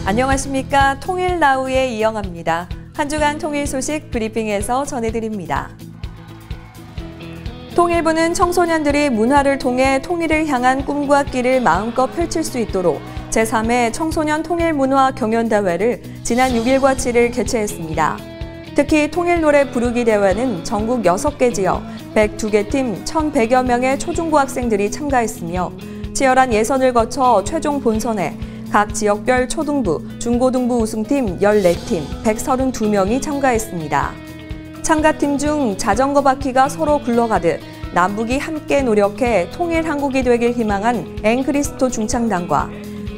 안녕하십니까. 통일나우의 이영아입니다. 한 주간 통일 소식 브리핑에서 전해드립니다. 통일부는 청소년들이 문화를 통해 통일을 향한 꿈과 끼를 마음껏 펼칠 수 있도록 제3회 청소년 통일문화 경연대회를 지난 6일과 7일 개최했습니다. 특히 통일노래 부르기 대회는 전국 6개 지역, 102개 팀 1,100여 명의 초중고 학생들이 참가했으며 치열한 예선을 거쳐 최종 본선에 각 지역별 초등부, 중고등부 우승팀 14팀, 132명이 참가했습니다. 참가팀 중 자전거 바퀴가 서로 굴러가듯 남북이 함께 노력해 통일 한국이 되길 희망한 앵크리스토 중창단과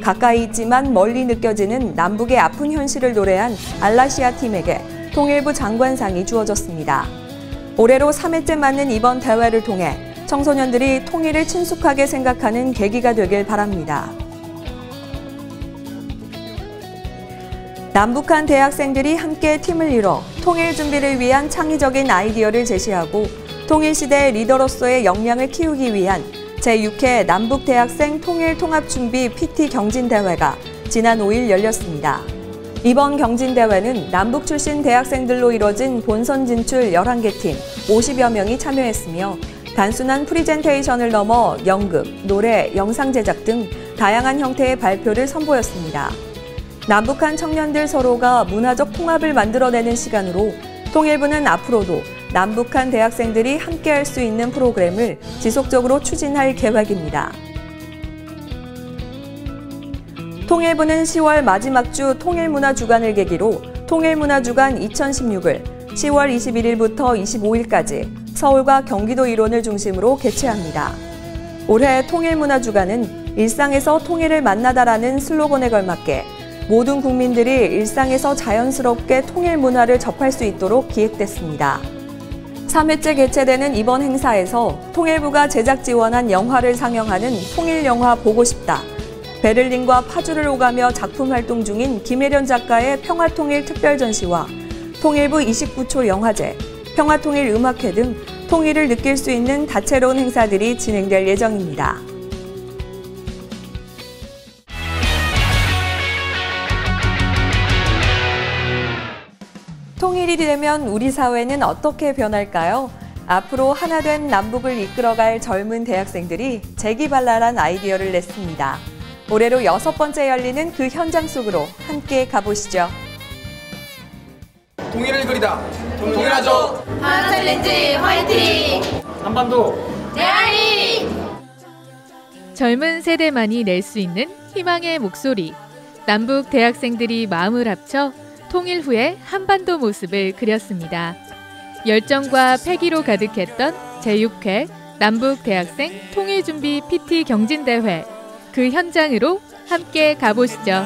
가까이 있지만 멀리 느껴지는 남북의 아픈 현실을 노래한 알라시아 팀에게 통일부 장관상이 주어졌습니다. 올해로 3회째 맞는 이번 대회를 통해 청소년들이 통일을 친숙하게 생각하는 계기가 되길 바랍니다. 남북한 대학생들이 함께 팀을 이뤄 통일 준비를 위한 창의적인 아이디어를 제시하고 통일시대의 리더로서의 역량을 키우기 위한 제6회 남북대학생 통일통합준비 PT 경진대회가 지난 5일 열렸습니다. 이번 경진대회는 남북 출신 대학생들로 이뤄진 본선 진출 11개 팀 50여 명이 참여했으며 단순한 프리젠테이션을 넘어 연극, 노래, 영상 제작 등 다양한 형태의 발표를 선보였습니다. 남북한 청년들 서로가 문화적 통합을 만들어내는 시간으로 통일부는 앞으로도 남북한 대학생들이 함께할 수 있는 프로그램을 지속적으로 추진할 계획입니다. 통일부는 10월 마지막 주 통일문화주간을 계기로 통일문화주간 2016을 10월 21일부터 25일까지 서울과 경기도 일원을 중심으로 개최합니다. 올해 통일문화주간은 일상에서 통일을 만나다라는 슬로건에 걸맞게 모든 국민들이 일상에서 자연스럽게 통일 문화를 접할 수 있도록 기획됐습니다. 3회째 개최되는 이번 행사에서 통일부가 제작 지원한 영화를 상영하는 통일영화 보고 싶다, 베를린과 파주를 오가며 작품 활동 중인 김혜련 작가의 평화통일 특별전시와 통일부 29초 영화제, 평화통일 음악회 등 통일을 느낄 수 있는 다채로운 행사들이 진행될 예정입니다. 통일이 되면 우리 사회는 어떻게 변할까요? 앞으로 하나된 남북을 이끌어갈 젊은 대학생들이 재기발랄한 아이디어를 냈습니다. 올해로 6번째 열리는 그 현장 속으로 함께 가보시죠. 통일을 그리다. 통일하죠. 하나 챌린지 화이팅! 한반도 대한이! 젊은 세대만이 낼 수 있는 희망의 목소리. 남북 대학생들이 마음을 합쳐 통일 후의 한반도 모습을 그렸습니다. 열정과 패기로 가득했던 제6회 남북 대학생 통일준비 PT 경진대회. 그 현장으로 함께 가보시죠.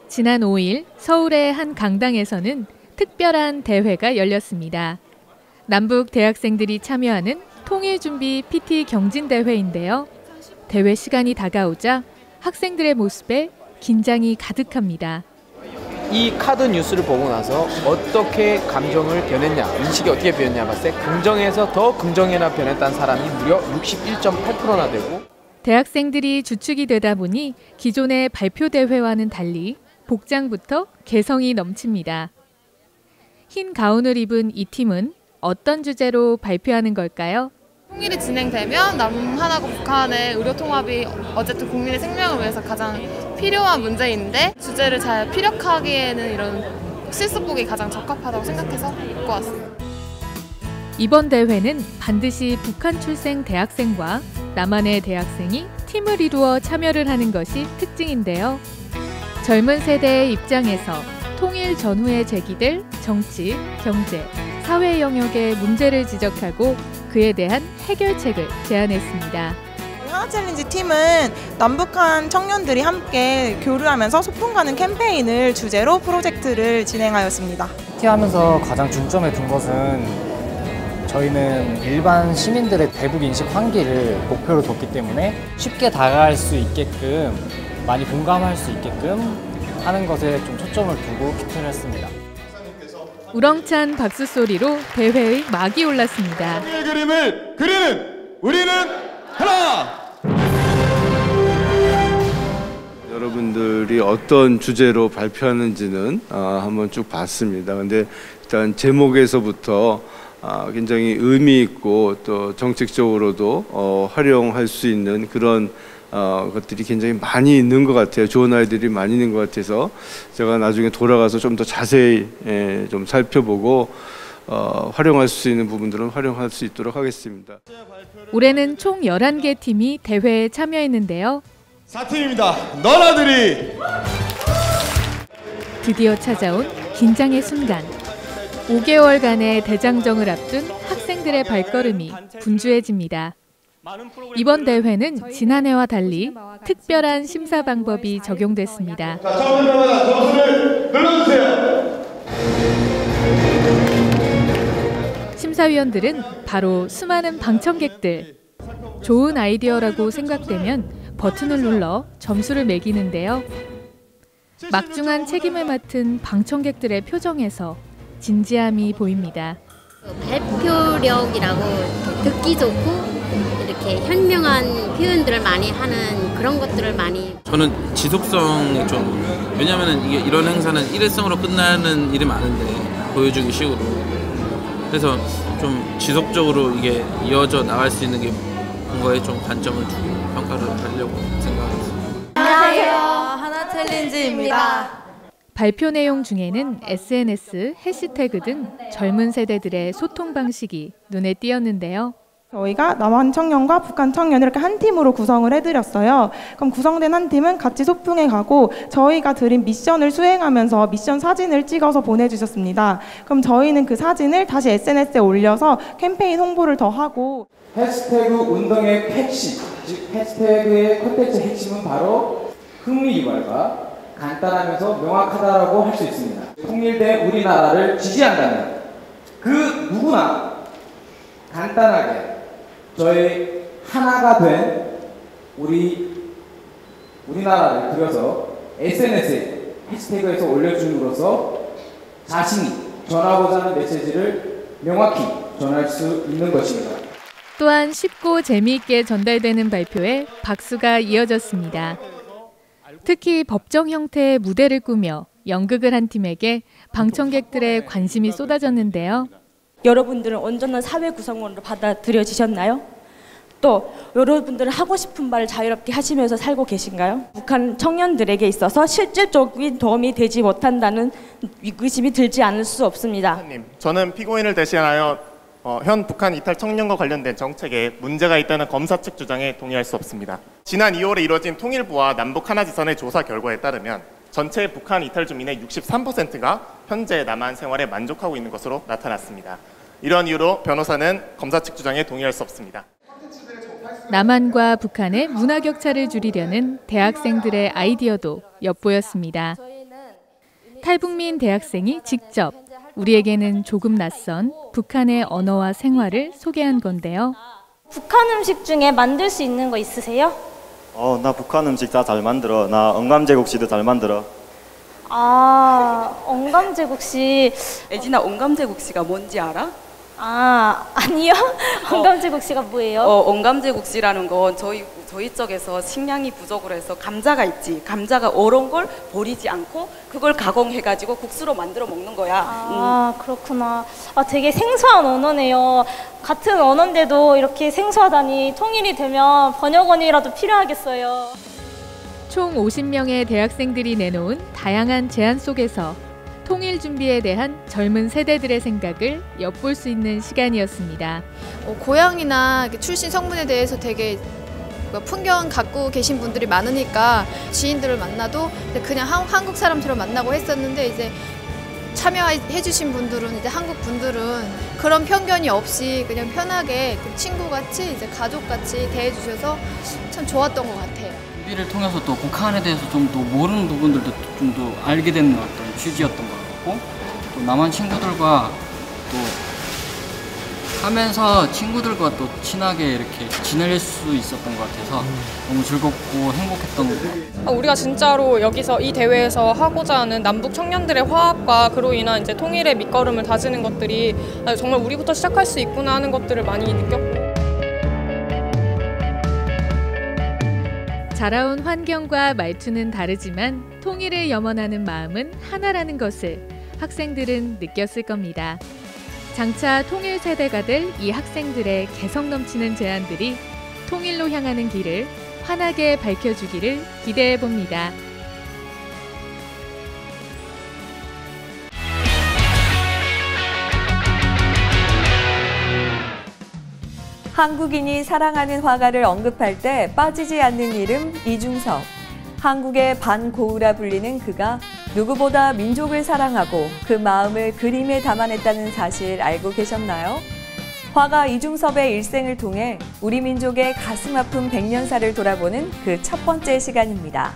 지난 5일 서울의 한 강당에서는 특별한 대회가 열렸습니다. 남북 대학생들이 참여하는 통일준비 PT 경진대회인데요. 대회 시간이 다가오자 학생들의 모습에 긴장이 가득합니다. 이 카드 뉴스를 보고 나서 어떻게 감정을 변했냐, 인식이 어떻게 변했냐 봤을 때 긍정에서 더 긍정에나 변했다는 사람이 무려 61.8%나 되고 대학생들이 주축이 되다 보니 기존의 발표 대회와는 달리 복장부터 개성이 넘칩니다. 흰 가운을 입은 이 팀은 어떤 주제로 발표하는 걸까요? 통일이 진행되면 남한하고 북한의 의료 통합이 어쨌든 국민의 생명을 위해서 가장 필요한 문제인데 주제를 잘 피력하기에는 이런 실습복이 가장 적합하다고 생각해서 입고 왔습니다. 이번 대회는 반드시 북한 출생 대학생과 남한의 대학생이 팀을 이루어 참여를 하는 것이 특징인데요. 젊은 세대의 입장에서 통일 전후에 제기될 정치, 경제, 사회 영역의 문제를 지적하고 그에 대한 해결책을 제안했습니다. 하나 챌린지 팀은 남북한 청년들이 함께 교류하면서 소풍 가는 캠페인을 주제로 프로젝트를 진행하였습니다. PT하면서 가장 중점에 둔 것은 저희는 일반 시민들의 대북 인식 환기를 목표로 뒀기 때문에 쉽게 다가갈 수 있게끔 많이 공감할 수 있게끔 하는 것에 좀 초점을 두고 키트를 했습니다. 우렁찬 박수 소리로 대회의 막이 올랐습니다. 통일 그림을 그리는 우리는 어떤 주제로 발표하는지는 한번 쭉 봤습니다. 근데 일단 제목에서부터 굉장히 의미 있고 또 정책적으로도 활용할 수 있는 그런 것들이 굉장히 많이 있는 것 같아요. 좋은 아이들이 많이 있는 것 같아서 제가 나중에 돌아가서 좀 더 자세히 좀 살펴보고 활용할 수 있는 부분들은 활용할 수 있도록 하겠습니다. 올해는 총 11개 팀이 대회에 참여했는데요. 4팀입니다. 너나들이! 드디어 찾아온 긴장의 순간. 5개월간의 대장정을 앞둔 학생들의 발걸음이 분주해집니다. 이번 대회는 지난해와 달리 특별한 심사 방법이 적용됐습니다. 자, 처음 들어가다 점수를 눌러주세요. 심사위원들은 바로 수많은 방청객들. 좋은 아이디어라고 생각되면 버튼을 눌러 점수를 매기는데요. 막중한 책임을 맡은 방청객들의 표정에서 진지함이 보입니다. 발표력이라고 듣기 좋고 이렇게 현명한 표현들을 많이 하는 그런 것들을 많이. 저는 지속성이 좀, 왜냐면은 이게 이런 행사는 일회성으로 끝나는 일이 많은데 보여주기 식으로, 그래서 좀 지속적으로 이게 이어져 나갈 수 있는 게 거에 좀 관점을 주고 평가를 하려고 생각합니다. 안녕하세요. 하나 챌린지입니다. 발표 내용 중에는 SNS, 해시태그 등 젊은 세대들의 소통 방식이 눈에 띄었는데요. 저희가 남한 청년과 북한 청년 이렇게 한 팀으로 구성을 해드렸어요. 그럼 구성된 한 팀은 같이 소풍에 가고 저희가 드린 미션을 수행하면서 미션 사진을 찍어서 보내주셨습니다. 그럼 저희는 그 사진을 다시 SNS에 올려서 캠페인 홍보를 더 하고. 해시태그 운동의 핵심, 즉 해시태그의 콘텐츠 핵심은 바로 흥미유발과 간단하면서 명확하다라고 할 수 있습니다. 통일된 우리나라를 지지한다면 그 누구나 간단하게 저희 하나가 된 우리나라를 그려서 SNS에 해시태그에서 올려줌으로써 자신이 전하고자 하는 메시지를 명확히 전할 수 있는 것입니다. 또한 쉽고 재미있게 전달되는 발표에 박수가 이어졌습니다. 특히 법정 형태의 무대를 꾸며 연극을 한 팀에게 방청객들의 관심이 쏟아졌는데요. 여러분들은 온전한 사회 구성원으로 받아들여지셨나요? 또 여러분들은 하고 싶은 말을 자유롭게 하시면서 살고 계신가요? 북한 청년들에게 있어서 실질적인 도움이 되지 못한다는 의심이 들지 않을 수 없습니다. 저는 피고인을 대신하여 현 북한 이탈 청년과 관련된 정책에 문제가 있다는 검사 측 주장에 동의할 수 없습니다. 지난 2월에 이뤄진 통일부와 남북 하나지선의 조사 결과에 따르면 전체 북한 이탈 주민의 63%가 현재 남한 생활에 만족하고 있는 것으로 나타났습니다. 이런 이유로 변호사는 검사 측 주장에 동의할 수 없습니다. 남한과 북한의 문화 격차를 줄이려는 대학생들의 아이디어도 엿보였습니다. 탈북민 대학생이 직접 우리에게는 조금 낯선 북한의 언어와 생활을 소개한 건데요. 북한 음식 중에 만들 수 있는 거 있으세요? 나 북한 음식 다 잘 만들어. 나 엉감제국시도 잘 만들어. 엉감제국시. 애진아, 엉감제국시가 뭔지 알아? 아니요. 엉감제국시가 뭐예요? 엉감제국시라는 건 저희 쪽에서 식량이 부족을 해서 감자가 있지. 감자가 얼은 걸 버리지 않고 그걸 가공해가지고 국수로 만들어 먹는 거야. 그렇구나. 되게 생소한 언어네요. 같은 언어인데도 이렇게 생소하다니 통일이 되면 번역원이라도 필요하겠어요. 총 50명의 대학생들이 내놓은 다양한 제안 속에서 통일 준비에 대한 젊은 세대들의 생각을 엿볼 수 있는 시간이었습니다. 고향이나 출신 성분에 대해서 되게 풍경 갖고 계신 분들이 많으니까 지인들을 만나도 그냥 한국 사람처럼 만나고 했었는데, 이제 참여해주신 분들은, 이제 한국 분들은 그런 편견이 없이 그냥 편하게 친구같이, 이제 가족같이 대해주셔서 참 좋았던 것 같아요. 준비를 통해서 또 북한에 대해서 좀 더 모르는 부분들도 좀 더 알게 되는 어떤 취지였던 것 같고, 또 남한 친구들과 또 하면서 친구들과 또 친하게 이렇게 지낼 수 있었던 것 같아서 너무 즐겁고 행복했던 것 같아요. 우리가 진짜로 여기서 이 대회에서 하고자 하는 남북 청년들의 화합과 그로 인한 이제 통일의 밑거름을 다지는 것들이 정말 우리부터 시작할 수 있구나 하는 것들을 많이 느꼈고. 자라온 환경과 말투는 다르지만 통일을 염원하는 마음은 하나라는 것을 학생들은 느꼈을 겁니다. 장차 통일 세대가 될 이 학생들의 개성 넘치는 제안들이 통일로 향하는 길을 환하게 밝혀주기를 기대해 봅니다. 한국인이 사랑하는 화가를 언급할 때 빠지지 않는 이름 이중섭. 한국의 반고우라 불리는 그가 누구보다 민족을 사랑하고 그 마음을 그림에 담아냈다는 사실 알고 계셨나요? 화가 이중섭의 일생을 통해 우리 민족의 가슴 아픈 백년사를 돌아보는 그 첫 번째 시간입니다.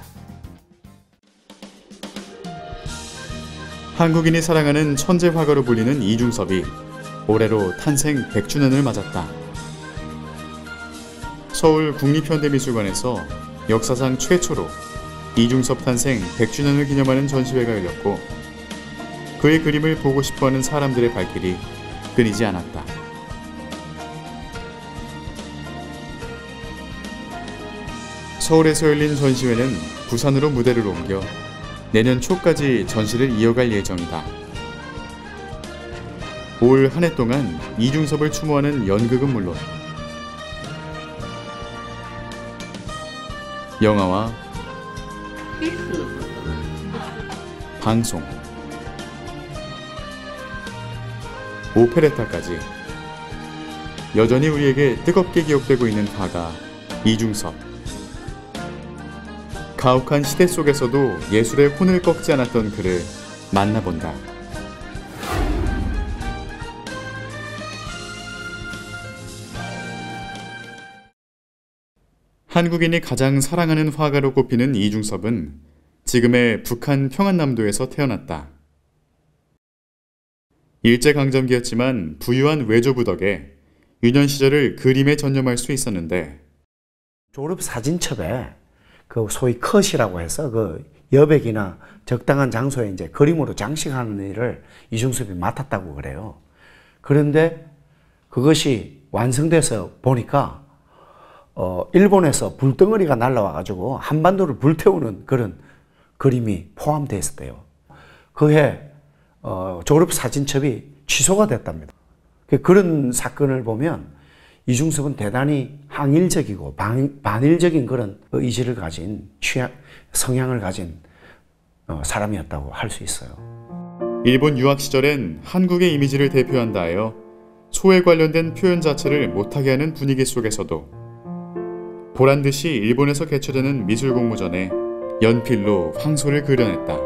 한국인이 사랑하는 천재 화가로 불리는 이중섭이 올해로 탄생 100주년을 맞았다. 서울 국립현대미술관에서 역사상 최초로 이중섭 탄생 100주년을 기념하는 전시회가 열렸고 그의 그림을 보고 싶어하는 사람들의 발길이 끊이지 않았다. 서울에서 열린 전시회는 부산으로 무대를 옮겨 내년 초까지 전시를 이어갈 예정이다. 올 한 해 동안 이중섭을 추모하는 연극은 물론 영화와 방송, 오페레타까지 여전히 우리에게 뜨겁게 기억되고 있는 화가 이중섭. 가혹한 시대 속에서도 예술의 혼을 꺾지 않았던 그를 만나본다. 한국인이 가장 사랑하는 화가로 꼽히는 이중섭은 지금의 북한 평안남도에서 태어났다. 일제강점기였지만 부유한 외조부 덕에 유년 시절을 그림에 전념할 수 있었는데 졸업 사진첩에 그 소위 컷이라고 해서 그 여백이나 적당한 장소에 이제 그림으로 장식하는 일을 이중섭이 맡았다고 그래요. 그런데 그것이 완성돼서 보니까 일본에서 불덩어리가 날라와가지고 한반도를 불태우는 그런 그림이 포함되어 있었대요. 그해 졸업 사진첩이 취소가 됐답니다. 그런 사건을 보면 이중섭은 대단히 항일적이고 반일적인 그런 의지를 가진 성향을 가진 사람이었다고 할 수 있어요. 일본 유학 시절엔 한국의 이미지를 대표한다 하여 소에 관련된 표현 자체를 못하게 하는 분위기 속에서도 보란듯이 일본에서 개최되는 미술 공모전에 연필로 황소를 그려냈다.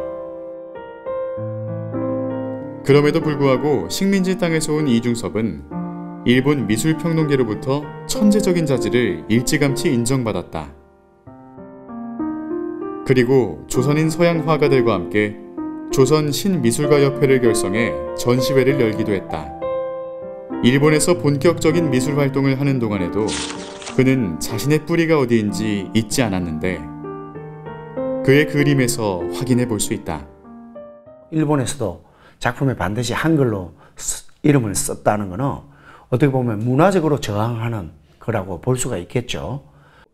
그럼에도 불구하고 식민지 땅에서 온 이중섭은 일본 미술평론계로부터 천재적인 자질을 일찌감치 인정받았다. 그리고 조선인 서양 화가들과 함께 조선 신미술가협회를 결성해 전시회를 열기도 했다. 일본에서 본격적인 미술 활동을 하는 동안에도 그는 자신의 뿌리가 어디인지 잊지 않았는데 그의 그림에서 확인해 볼 수 있다. 일본에서도 작품에 반드시 한글로 이름을 썼다는 것은 어떻게 보면 문화적으로 저항하는 거라고 볼 수가 있겠죠.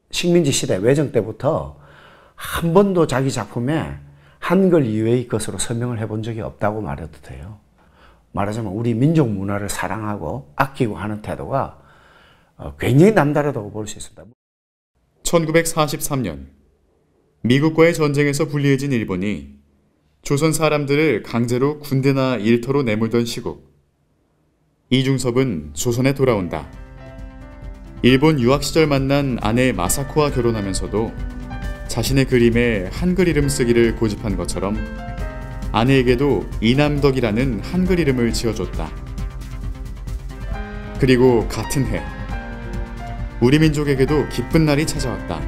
식민지 시대 외정 때부터 한 번도 자기 작품에 한글 이외의 것으로 설명을 해본 적이 없다고 말해도 돼요. 말하자면 우리 민족 문화를 사랑하고 아끼고 하는 태도가 굉장히 남다르다고 볼 수 있습니다. 1943년 미국과의 전쟁에서 불리해진 일본이 조선 사람들을 강제로 군대나 일터로 내몰던 시국, 이중섭은 조선에 돌아온다. 일본 유학 시절 만난 아내 마사코와 결혼하면서도 자신의 그림에 한글 이름 쓰기를 고집한 것처럼 아내에게도 이남덕이라는 한글 이름을 지어줬다. 그리고 같은 해 우리 민족에게도 기쁜 날이 찾아왔다.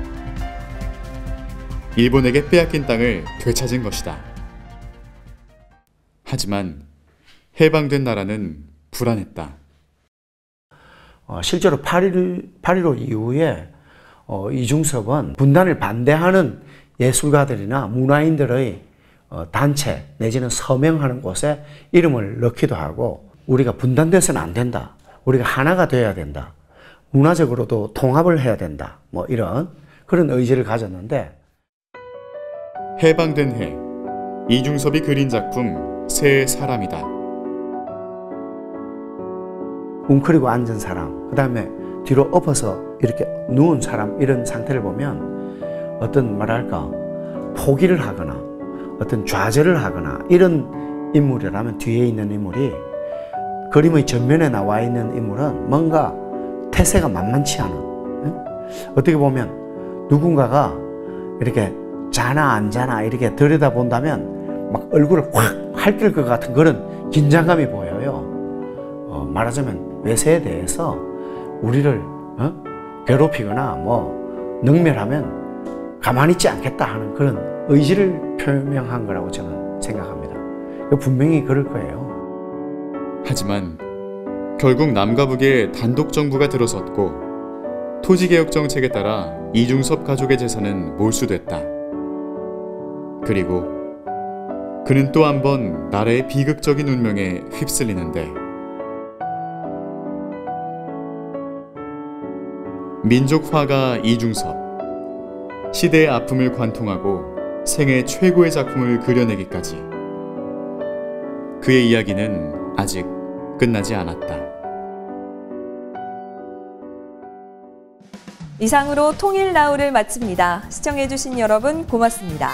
일본에게 빼앗긴 땅을 되찾은 것이다. 하지만 해방된 나라는 불안했다. 실제로 8.15 이후에 이중섭은 분단을 반대하는 예술가들이나 문화인들의 단체 내지는 서명하는 곳에 이름을 넣기도 하고 우리가 분단돼서는 안 된다. 우리가 하나가 되어야 된다. 문화적으로도 통합을 해야 된다. 뭐 이런 그런 의지를 가졌는데 해방된 해 이중섭이 그린 작품 새의 사람이다. 웅크리고 앉은 사람, 그 다음에 뒤로 엎어서 이렇게 누운 사람, 이런 상태를 보면 어떤 뭐랄까 포기를 하거나 어떤 좌절을 하거나 이런 인물이라면 뒤에 있는 인물이, 그림의 전면에 나와 있는 인물은 뭔가 태세가 만만치 않은, 어떻게 보면 누군가가 이렇게 자나 안 자나 이렇게 들여다본다면 막 얼굴을 확 핥을 것 같은 그런 긴장감이 보여요. 말하자면 외세에 대해서 우리를 괴롭히거나 뭐 능멸하면 가만히 있지 않겠다 하는 그런 의지를 표명한 거라고 저는 생각합니다. 분명히 그럴 거예요. 하지만 결국 남과 북의 단독 정부가 들어섰고 토지개혁 정책에 따라 이중섭 가족의 재산은 몰수됐다. 그리고 그는 또 한 번 나라의 비극적인 운명에 휩쓸리는데, 민족 화가 이중섭, 시대의 아픔을 관통하고 생애 최고의 작품을 그려내기까지 그의 이야기는 아직 끝나지 않았다. 이상으로 통일나우를 마칩니다. 시청해주신 여러분 고맙습니다.